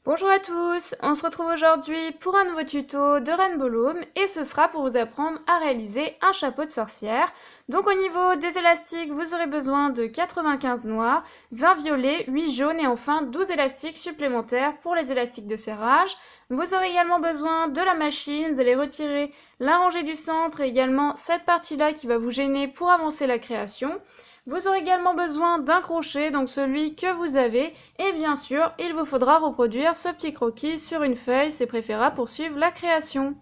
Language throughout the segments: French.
Bonjour à tous, on se retrouve aujourd'hui pour un nouveau tuto de Rainbow Loom et ce sera pour vous apprendre à réaliser un chapeau de sorcière. Donc au niveau des élastiques, vous aurez besoin de 95 noirs, 20 violets, 8 jaunes et enfin 12 élastiques supplémentaires pour les élastiques de serrage. Vous aurez également besoin de la machine, vous allez retirer la rangée du centre et également cette partie-là qui va vous gêner pour avancer la création. Vous aurez également besoin d'un crochet, donc celui que vous avez, et bien sûr, il vous faudra reproduire ce petit croquis sur une feuille, c'est préférable pour suivre la création.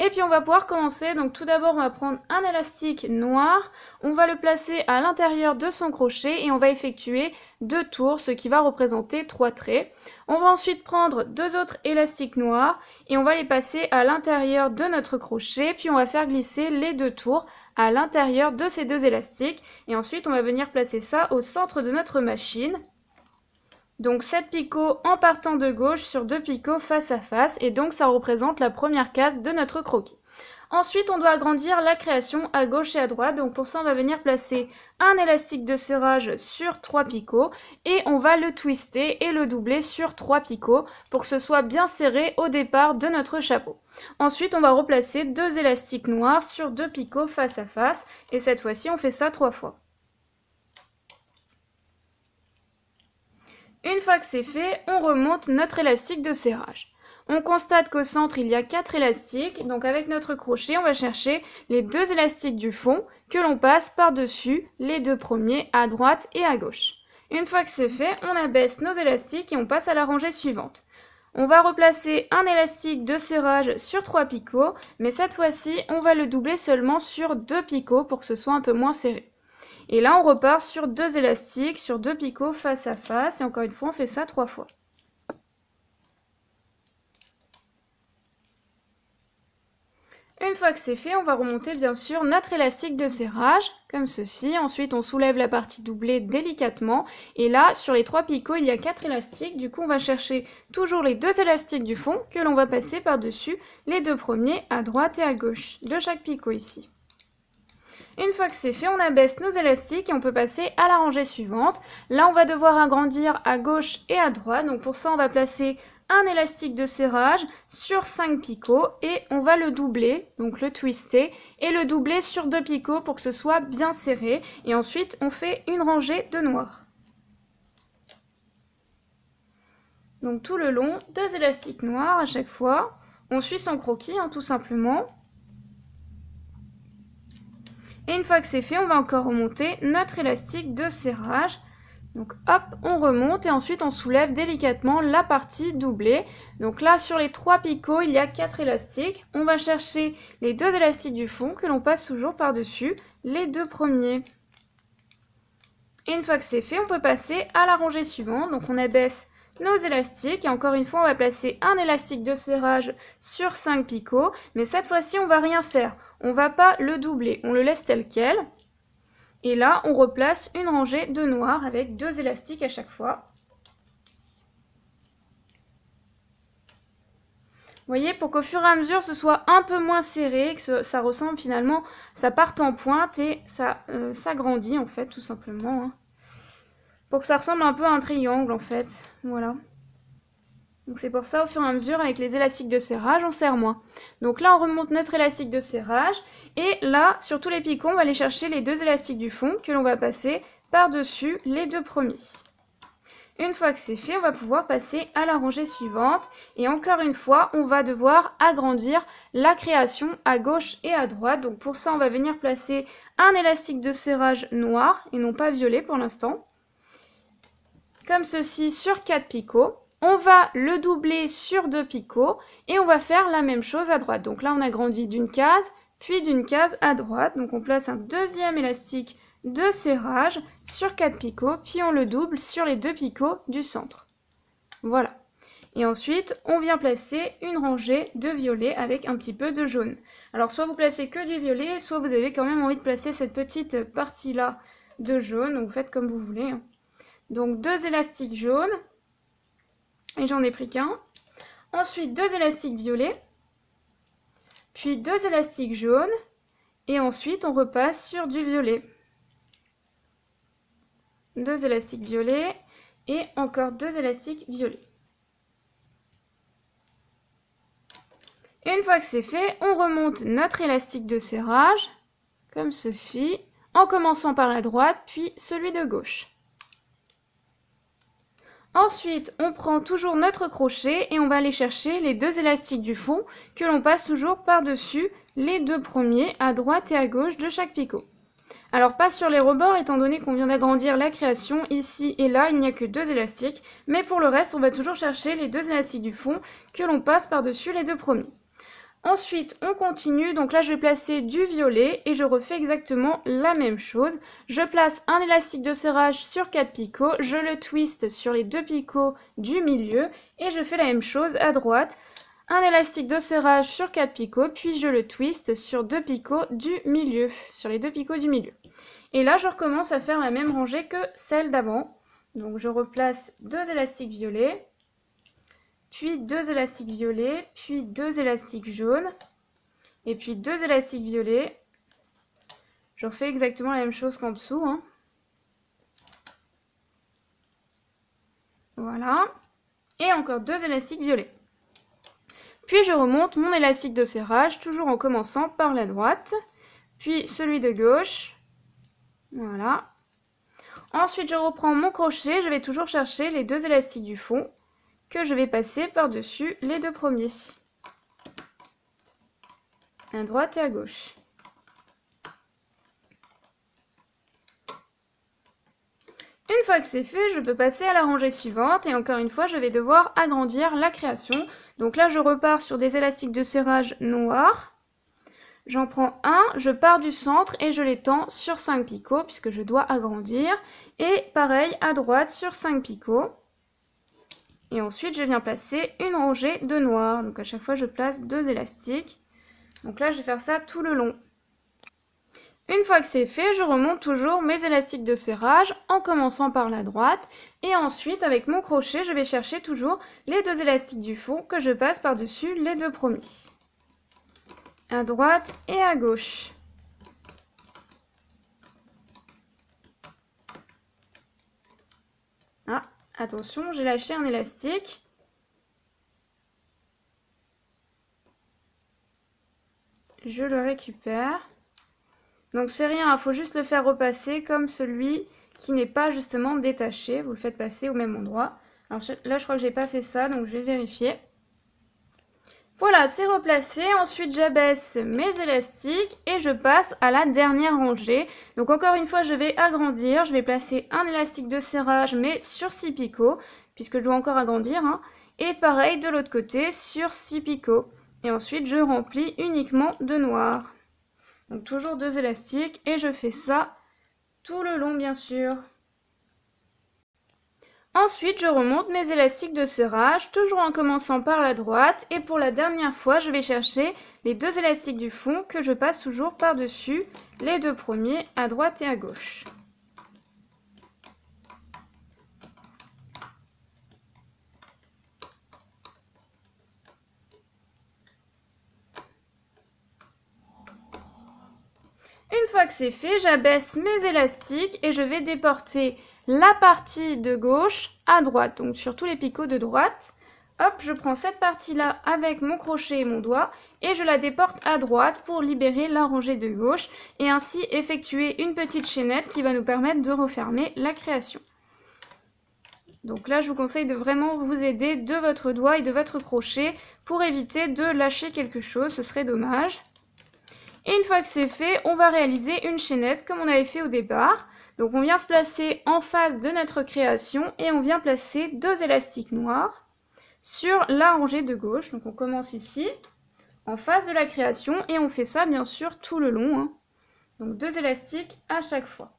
Et puis on va pouvoir commencer, donc tout d'abord on va prendre un élastique noir, on va le placer à l'intérieur de son crochet et on va effectuer 2 tours, ce qui va représenter 3 traits. On va ensuite prendre 2 autres élastiques noirs et on va les passer à l'intérieur de notre crochet, puis on va faire glisser les 2 tours à l'intérieur de ces 2 élastiques et ensuite on va venir placer ça au centre de notre machine. Donc 7 picots en partant de gauche sur 2 picots face à face et donc ça représente la première case de notre croquis. Ensuite, on doit agrandir la création à gauche et à droite. Donc pour ça, on va venir placer un élastique de serrage sur 3 picots et on va le twister et le doubler sur 3 picots pour que ce soit bien serré au départ de notre chapeau. Ensuite, on va replacer 2 élastiques noirs sur 2 picots face à face et cette fois-ci, on fait ça 3 fois. Une fois que c'est fait, on remonte notre élastique de serrage. On constate qu'au centre, il y a 4 élastiques, donc avec notre crochet, on va chercher les 2 élastiques du fond que l'on passe par-dessus les 2 premiers à droite et à gauche. Une fois que c'est fait, on abaisse nos élastiques et on passe à la rangée suivante. On va replacer un élastique de serrage sur 3 picots, mais cette fois-ci, on va le doubler seulement sur 2 picots pour que ce soit un peu moins serré. Et là, on repart sur 2 élastiques, sur 2 picots face à face, et encore une fois, on fait ça 3 fois. Une fois que c'est fait, on va remonter bien sûr notre élastique de serrage, comme ceci. Ensuite, on soulève la partie doublée délicatement. Et là, sur les 3 picots, il y a 4 élastiques. Du coup, on va chercher toujours les 2 élastiques du fond que l'on va passer par-dessus les 2 premiers à droite et à gauche de chaque picot ici. Une fois que c'est fait, on abaisse nos élastiques et on peut passer à la rangée suivante. Là, on va devoir agrandir à gauche et à droite. Donc pour ça, on va placer un élastique de serrage sur 5 picots et on va le doubler, donc le twister, et le doubler sur 2 picots pour que ce soit bien serré. Et ensuite, on fait une rangée de noir. Donc tout le long, 2 élastiques noirs à chaque fois. On suit son croquis, tout simplement. Et une fois que c'est fait, on va encore remonter notre élastique de serrage. Donc hop, on remonte et ensuite on soulève délicatement la partie doublée. Donc là, sur les 3 picots, il y a 4 élastiques. On va chercher les 2 élastiques du fond que l'on passe toujours par-dessus les 2 premiers. Et une fois que c'est fait, on peut passer à la rangée suivante. Donc on abaisse nos élastiques et encore une fois, on va placer un élastique de serrage sur 5 picots. Mais cette fois-ci, on va rien faire. On va pas le doubler, on le laisse tel quel. Et là, on replace une rangée de noir avec 2 élastiques à chaque fois. Vous voyez, pour qu'au fur et à mesure, ce soit un peu moins serré, que ça ressemble finalement, ça parte en pointe et ça s'agrandit en fait, tout simplement. Pour que ça ressemble un peu à un triangle en fait, voilà. Donc c'est pour ça, au fur et à mesure, avec les élastiques de serrage, on serre moins. Donc là, on remonte notre élastique de serrage. Et là, sur tous les picots, on va aller chercher les 2 élastiques du fond que l'on va passer par-dessus les 2 premiers. Une fois que c'est fait, on va pouvoir passer à la rangée suivante. Et encore une fois, on va devoir agrandir la création à gauche et à droite. Donc pour ça, on va venir placer un élastique de serrage noir et non pas violet pour l'instant. Comme ceci sur 4 picots. On va le doubler sur 2 picots et on va faire la même chose à droite. Donc là, on agrandit d'une case, puis d'une case à droite. Donc on place un deuxième élastique de serrage sur 4 picots, puis on le double sur les 2 picots du centre. Voilà. Et ensuite, on vient placer une rangée de violet avec un petit peu de jaune. Alors soit vous placez que du violet, soit vous avez quand même envie de placer cette petite partie-là de jaune. Donc vous faites comme vous voulez. Donc 2 élastiques jaunes. Et j'en ai pris qu'un. Ensuite, 2 élastiques violets. Puis 2 élastiques jaunes. Et ensuite, on repasse sur du violet. 2 élastiques violets. Et encore 2 élastiques violets. Une fois que c'est fait, on remonte notre élastique de serrage, comme ceci, en commençant par la droite, puis celui de gauche. Ensuite, on prend toujours notre crochet et on va aller chercher les deux élastiques du fond que l'on passe toujours par-dessus les deux premiers à droite et à gauche de chaque picot. Alors pas sur les rebords étant donné qu'on vient d'agrandir la création, ici et là il n'y a que deux élastiques, mais pour le reste on va toujours chercher les deux élastiques du fond que l'on passe par-dessus les deux premiers. Ensuite, on continue, donc là je vais placer du violet et je refais exactement la même chose. Je place un élastique de serrage sur 4 picots, je le twiste sur les 2 picots du milieu et je fais la même chose à droite. Un élastique de serrage sur 4 picots, puis je le twiste sur 2 picots du milieu, sur les 2 picots du milieu. Et là je recommence à faire la même rangée que celle d'avant. Donc je replace 2 élastiques violets, puis 2 élastiques violets, puis 2 élastiques jaunes, et puis 2 élastiques violets. Je refais exactement la même chose qu'en dessous. Voilà. Et encore 2 élastiques violets. Puis je remonte mon élastique de serrage, toujours en commençant par la droite, puis celui de gauche. Voilà. Ensuite, je reprends mon crochet, je vais toujours chercher les 2 élastiques du fond, que je vais passer par-dessus les 2 premiers. À droite et à gauche. Une fois que c'est fait, je peux passer à la rangée suivante et encore une fois, je vais devoir agrandir la création. Donc là, je repars sur des élastiques de serrage noirs. J'en prends un, je pars du centre et je l'étends sur 5 picots puisque je dois agrandir. Et pareil, à droite sur 5 picots. Et ensuite, je viens placer une rangée de noirs. Donc à chaque fois, je place 2 élastiques. Donc là, je vais faire ça tout le long. Une fois que c'est fait, je remonte toujours mes élastiques de serrage en commençant par la droite. Et ensuite, avec mon crochet, je vais chercher toujours les 2 élastiques du fond que je passe par-dessus les 2 premiers. À droite et à gauche. Ah, attention, j'ai lâché un élastique. Je le récupère. Donc c'est rien, il faut juste le faire repasser comme celui qui n'est pas justement détaché. Vous le faites passer au même endroit. Alors là, je crois que j'ai pas fait ça, donc je vais vérifier. Voilà, c'est replacé. Ensuite, j'abaisse mes élastiques et je passe à la dernière rangée. Donc encore une fois, je vais agrandir. Je vais placer un élastique de serrage, mais sur 6 picots, puisque je dois encore agrandir. Et pareil de l'autre côté, sur 6 picots. Et ensuite, je remplis uniquement de noir. Donc toujours 2 élastiques et je fais ça tout le long, bien sûr. Ensuite, je remonte mes élastiques de serrage, toujours en commençant par la droite. Et pour la dernière fois, je vais chercher les 2 élastiques du fond que je passe toujours par-dessus les 2 premiers à droite et à gauche. Une fois que c'est fait, j'abaisse mes élastiques et je vais déporter la partie de gauche à droite, donc sur tous les picots de droite. Hop, je prends cette partie-là avec mon crochet et mon doigt et je la déporte à droite pour libérer la rangée de gauche et ainsi effectuer une petite chaînette qui va nous permettre de refermer la création. Donc là, je vous conseille de vraiment vous aider de votre doigt et de votre crochet pour éviter de lâcher quelque chose, ce serait dommage. Et une fois que c'est fait, on va réaliser une chaînette comme on avait fait au départ. Donc on vient se placer en face de notre création et on vient placer 2 élastiques noirs sur la rangée de gauche. Donc on commence ici, en face de la création et on fait ça bien sûr tout le long. Donc 2 élastiques à chaque fois.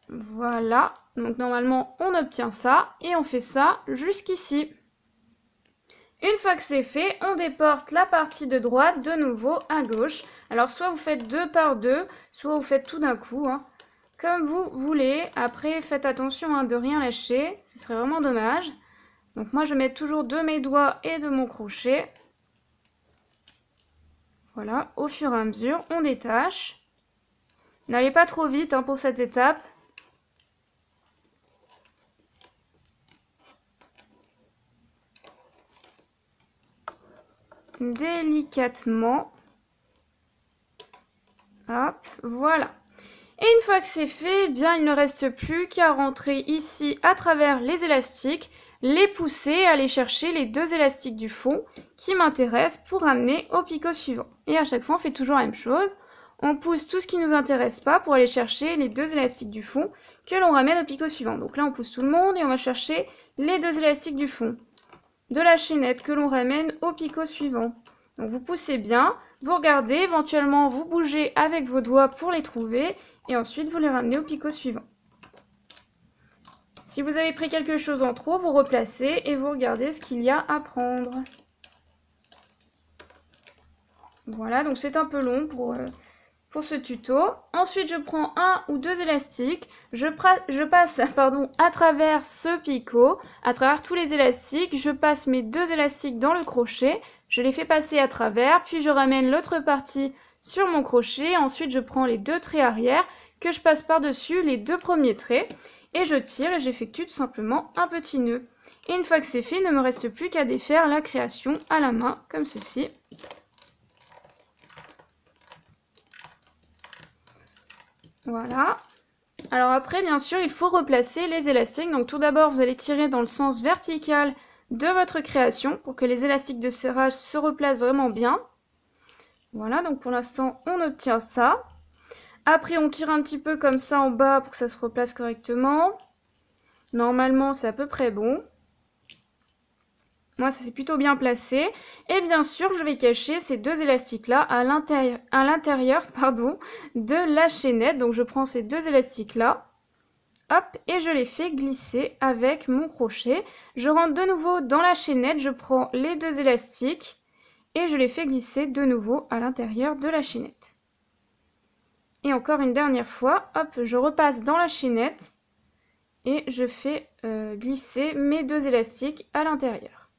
Voilà, donc normalement on obtient ça et on fait ça jusqu'ici. Une fois que c'est fait, on déporte la partie de droite de nouveau à gauche. Alors soit vous faites 2 par 2, soit vous faites tout d'un coup, comme vous voulez. Après, faites attention de rien lâcher, ce serait vraiment dommage. Donc moi je mets toujours de mes doigts et de mon crochet. Voilà, au fur et à mesure, on détache. N'allez pas trop vite pour cette étape. délicatement. Hop, voilà. Et une fois que c'est fait, eh bien il ne reste plus qu'à rentrer ici à travers les élastiques, les pousser, aller chercher les 2 élastiques du fond qui m'intéressent pour amener au picot suivant. Et à chaque fois, on fait toujours la même chose. On pousse tout ce qui ne nous intéresse pas pour aller chercher les 2 élastiques du fond que l'on ramène au picot suivant. Donc là, on pousse tout le monde et on va chercher les 2 élastiques du fond de la chaînette que l'on ramène au picot suivant. Donc vous poussez bien, vous regardez, éventuellement vous bougez avec vos doigts pour les trouver et ensuite vous les ramenez au picot suivant. Si vous avez pris quelque chose en trop, vous replacez et vous regardez ce qu'il y a à prendre. Voilà, donc c'est un peu long pour ce tuto. Ensuite, je prends 1 ou 2 élastiques, je passe à travers ce picot, à travers tous les élastiques, je passe mes 2 élastiques dans le crochet, je les fais passer à travers, puis je ramène l'autre partie sur mon crochet, ensuite je prends les 2 traits arrière, que je passe par-dessus les 2 premiers traits, et je tire et j'effectue tout simplement un petit nœud. Et une fois que c'est fait, il ne me reste plus qu'à défaire la création à la main, comme ceci. Voilà. Alors après, bien sûr, il faut replacer les élastiques. Donc tout d'abord, vous allez tirer dans le sens vertical de votre création pour que les élastiques de serrage se replacent vraiment bien. Voilà, donc pour l'instant, on obtient ça. Après, on tire un petit peu comme ça en bas pour que ça se replace correctement. Normalement, c'est à peu près bon. Moi, ça s'est plutôt bien placé. Et bien sûr, je vais cacher ces 2 élastiques-là à l'intérieur de la chaînette. Donc, je prends ces 2 élastiques-là. Hop, et je les fais glisser avec mon crochet. Je rentre de nouveau dans la chaînette, je prends les 2 élastiques et je les fais glisser de nouveau à l'intérieur de la chaînette. Et encore une dernière fois, hop, je repasse dans la chaînette et je fais glisser mes 2 élastiques à l'intérieur.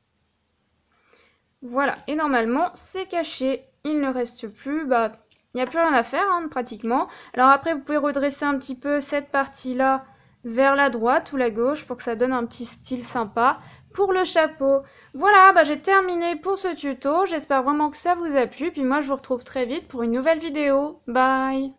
Voilà, et normalement c'est caché, il ne reste plus, il n'y a plus rien à faire pratiquement. Alors après vous pouvez redresser un petit peu cette partie-là vers la droite ou la gauche pour que ça donne un petit style sympa pour le chapeau. Voilà, j'ai terminé pour ce tuto, j'espère vraiment que ça vous a plu, puis moi je vous retrouve très vite pour une nouvelle vidéo. Bye!